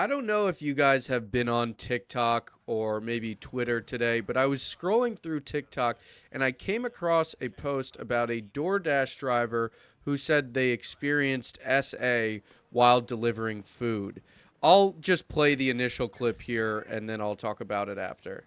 I don't know if you guys have been on TikTok or maybe Twitter today, but I was scrolling through TikTok and I came across a post about a DoorDash driver who said they experienced SA while delivering food. I'll just play the initial clip here and then I'll talk about it after.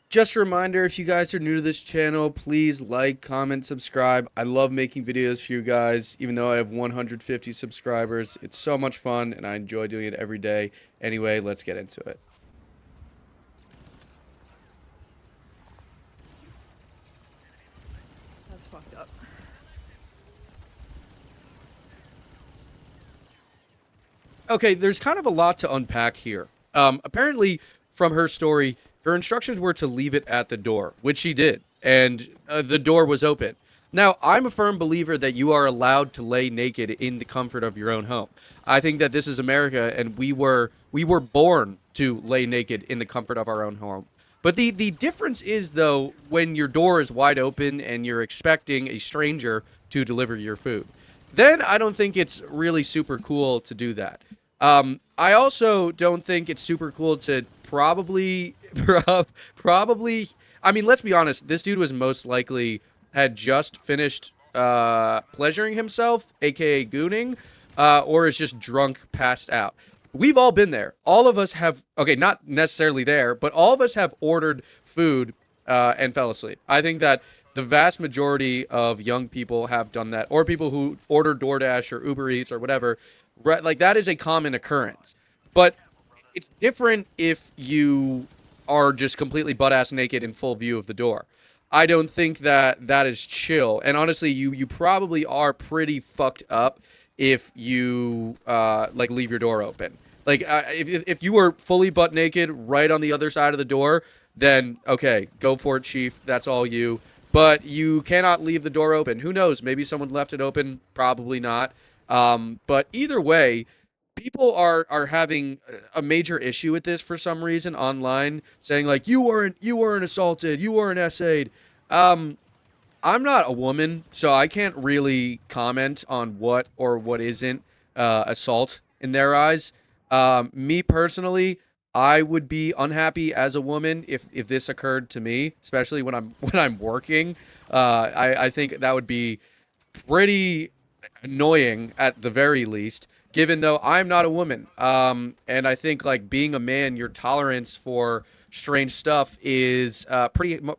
Just a reminder, if you guys are new to this channel, please like, comment, subscribe. I love making videos for you guys, even though I have 150 subscribers. It's so much fun, and I enjoy doing it every day. Anyway, let's get into it. That's fucked up. Okay, there's kind of a lot to unpack here. Apparently, from her story, her instructions were to leave it at the door, which she did, and the door was open. Now, I'm a firm believer that you are allowed to lay naked in the comfort of your own home. I think that this is America, and we were born to lay naked in the comfort of our own home. But the difference is though when your door is wide open and you're expecting a stranger to deliver your food. Then I don't think it's really super cool to do that. I also don't think it's super cool to probably. I mean, let's be honest. This dude was most likely had just finished pleasuring himself, aka gooning, or is just drunk, passed out. We've all been there. All of us have. Okay, not necessarily there, but all of us have ordered food and fell asleep. I think that the vast majority of young people have done that, or people who order DoorDash or Uber Eats or whatever. Right, like that is a common occurrence. But it's different if you are just completely butt ass naked in full view of the door. I don't think that that is chill. And honestly, you probably are pretty fucked up if you like leave your door open. Like if you were fully butt naked right on the other side of the door, then okay, go for it, chief. That's all you. But you cannot leave the door open. Who knows? Maybe someone left it open. Probably not. But either way, people are having a major issue with this for some reason online, saying like you weren't assaulted, you weren't essayed. Um, I'm not a woman, so I can't really comment on what or what isn't assault in their eyes. Me personally, I would be unhappy as a woman if this occurred to me, especially when I'm when I'm working. I think that would be pretty annoying at the very least, given though I'm not a woman. And I think like being a man, your tolerance for strange stuff is a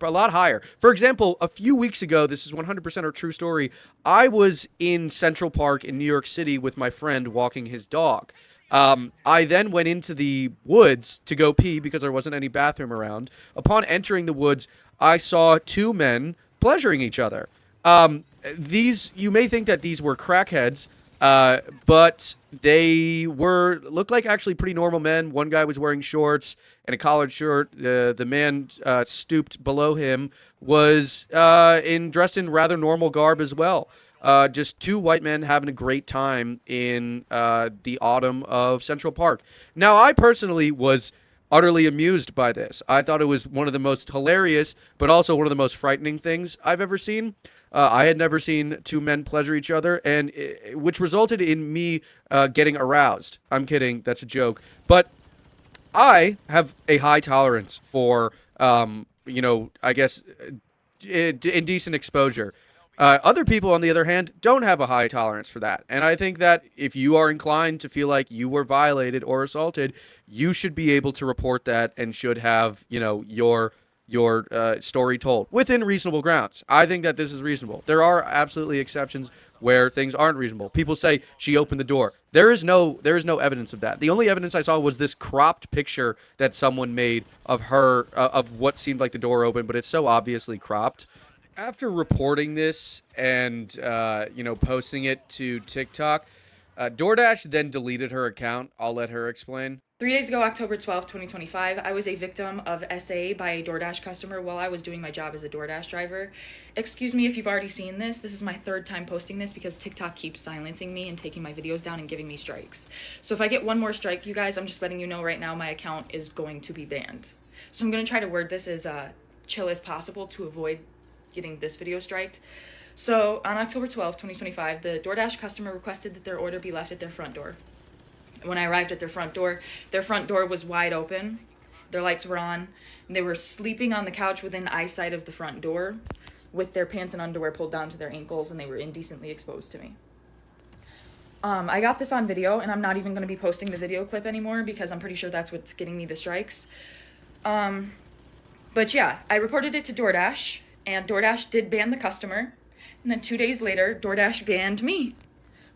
lot higher. For example, a few weeks ago, this is 100% a true story. I was in Central Park in New York City with my friend walking his dog. I then went into the woods to go pee because there wasn't any bathroom around. Upon entering the woods, I saw two men pleasuring each other. These you may think that these were crackheads, but they were looked like actually pretty normal men. One guy was wearing shorts and a collared shirt. The man stooped below him was in dressed in rather normal garb as well. Just two white men having a great time in the autumn of Central Park. Now, I personally was utterly amused by this. I thought it was one of the most hilarious, but also one of the most frightening things I've ever seen. I had never seen two men pleasure each other, and which resulted in me getting aroused. I'm kidding, that's a joke. But I have a high tolerance for, I guess, indecent exposure. Other people, on the other hand, don't have a high tolerance for that. And I think that if you are inclined to feel like you were violated or assaulted, you should be able to report that and should have, your story told within reasonable grounds. I think that this is reasonable. There are absolutely exceptions where things aren't reasonable. People say she opened the door. There is no evidence of that. The only evidence I saw was this cropped picture that someone made of her of what seemed like the door open, but it's so obviously cropped. After reporting this and posting it to TikTok, DoorDash then deleted her account. I'll let her explain. 3 days ago, October 12th, 2025, I was a victim of SA by a DoorDash customer while I was doing my job as a DoorDash driver. Excuse me if you've already seen this. This is my third time posting this because TikTok keeps silencing me and taking my videos down and giving me strikes. So if I get one more strike, you guys, I'm just letting you know right now my account is going to be banned. So I'm going to try to word this as chill as possible to avoid getting this video striked. So on October 12th, 2025, the DoorDash customer requested that their order be left at their front door. When I arrived at their front door was wide open. Their lights were on, and they were sleeping on the couch within eyesight of the front door with their pants and underwear pulled down to their ankles, and they were indecently exposed to me. I got this on video, and I'm not even going to be posting the video clip anymore because I'm pretty sure that's what's getting me the strikes. But yeah, I reported it to DoorDash, and DoorDash did ban the customer, and then 2 days later, DoorDash banned me,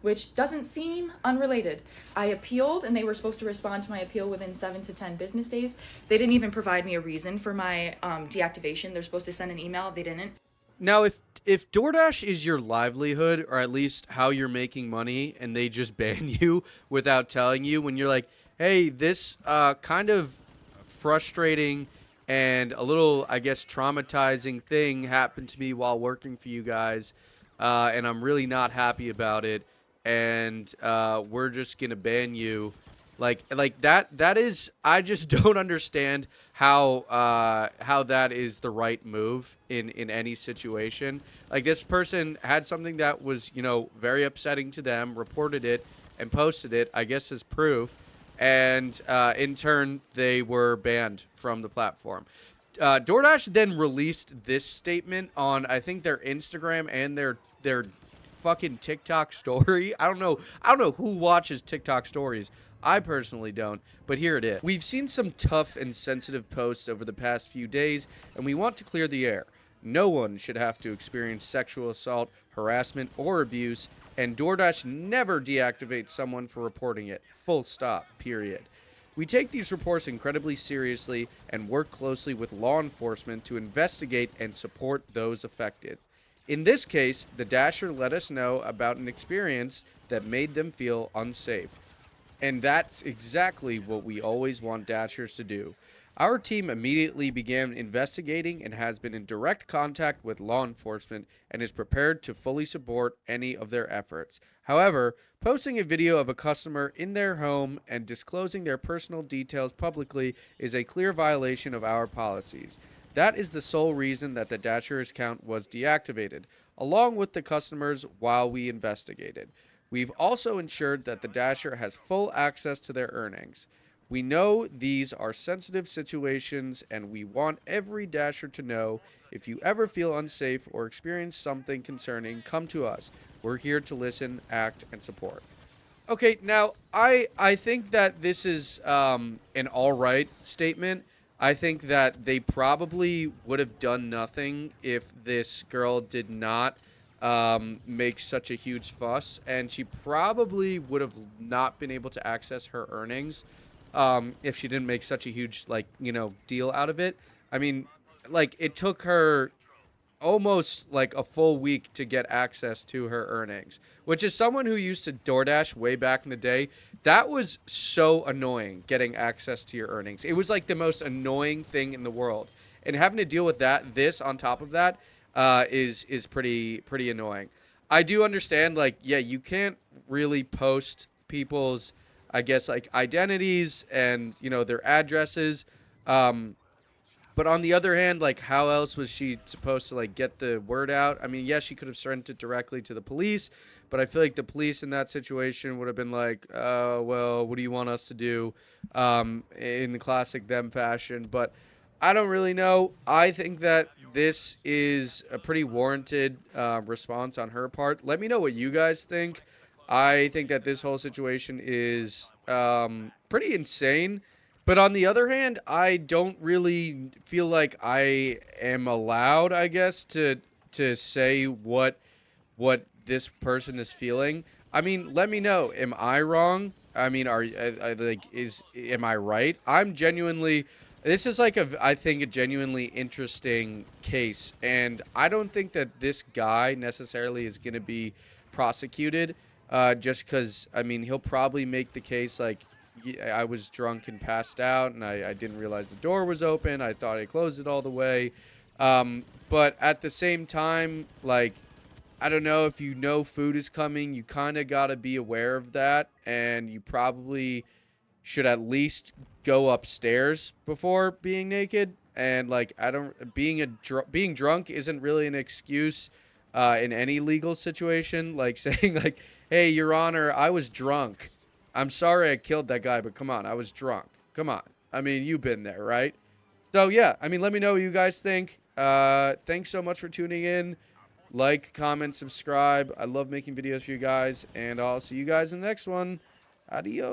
which doesn't seem unrelated. I appealed, and they were supposed to respond to my appeal within 7 to 10 business days. They didn't even provide me a reason for my deactivation. They're supposed to send an email. They didn't. Now, if DoorDash is your livelihood, or at least how you're making money, and they just ban you without telling you, when you're like, hey, this kind of frustrating and a little, I guess, traumatizing thing happened to me while working for you guys, and I'm really not happy about it, and we're just gonna ban you. Like that is, I just don't understand how that is the right move in any situation. Like, this person had something that was, very upsetting to them, reported it and posted it, I guess, as proof, and in turn they were banned from the platform. DoorDash then released this statement on, I think, their Instagram and their fucking TikTok story. I don't know who watches TikTok stories. I personally don't, but here it is. We've seen some tough and sensitive posts over the past few days, and we want to clear the air. No one should have to experience sexual assault, harassment, or abuse, and DoorDash never deactivates someone for reporting it. Full stop. Period. We take these reports incredibly seriously and work closely with law enforcement to investigate and support those affected. In this case, the Dasher let us know about an experience that made them feel unsafe. And that's exactly what we always want Dashers to do. Our team immediately began investigating and has been in direct contact with law enforcement and is prepared to fully support any of their efforts. However, posting a video of a customer in their home and disclosing their personal details publicly is a clear violation of our policies. That is the sole reason that the Dasher account was deactivated, along with the customers, while we investigated. We've also ensured that the Dasher has full access to their earnings. We know these are sensitive situations, and we want every Dasher to know, if you ever feel unsafe or experience something concerning, come to us. We're here to listen, act, and support. Okay, now, I think that this is an all-right statement. I think that they probably would have done nothing if this girl did not make such a huge fuss, and she probably would have not been able to access her earnings if she didn't make such a huge, deal out of it. I mean, it took her almost a full week to get access to her earnings, which is someone who used to DoorDash way back in the day. That was so annoying, getting access to your earnings. It was like the most annoying thing in the world, and having to deal with this on top of that is pretty annoying. I do understand, you can't really post people's, I guess, identities and, their addresses. But on the other hand, how else was she supposed to, get the word out? I mean, yes, she could have sent it directly to the police, but I feel like the police in that situation would have been like, well, what do you want us to do, in the classic them fashion. But I don't really know. I think that this is a pretty warranted response on her part. Let me know what you guys think. I think that this whole situation is pretty insane. But on the other hand, I don't really feel like I am allowed, I guess, to say what this person is feeling. I mean, let me know. Am I wrong? I mean, am I right? I'm genuinely. This is I think, a genuinely interesting case, and I don't think that this guy necessarily is going to be prosecuted, just because, I mean, he'll probably make the case I was drunk and passed out, and I didn't realize the door was open. I thought I closed it all the way. But at the same time, I don't know, if you know food is coming, you kind of got to be aware of that, and you probably should at least go upstairs before being naked. And being drunk isn't really an excuse in any legal situation. Saying hey, Your Honor, I was drunk. I'm sorry I killed that guy, but come on, I was drunk. Come on. I mean, you've been there, right? So, yeah, I mean, let me know what you guys think. Thanks so much for tuning in. Like, comment, subscribe. I love making videos for you guys, and I'll see you guys in the next one. Adios.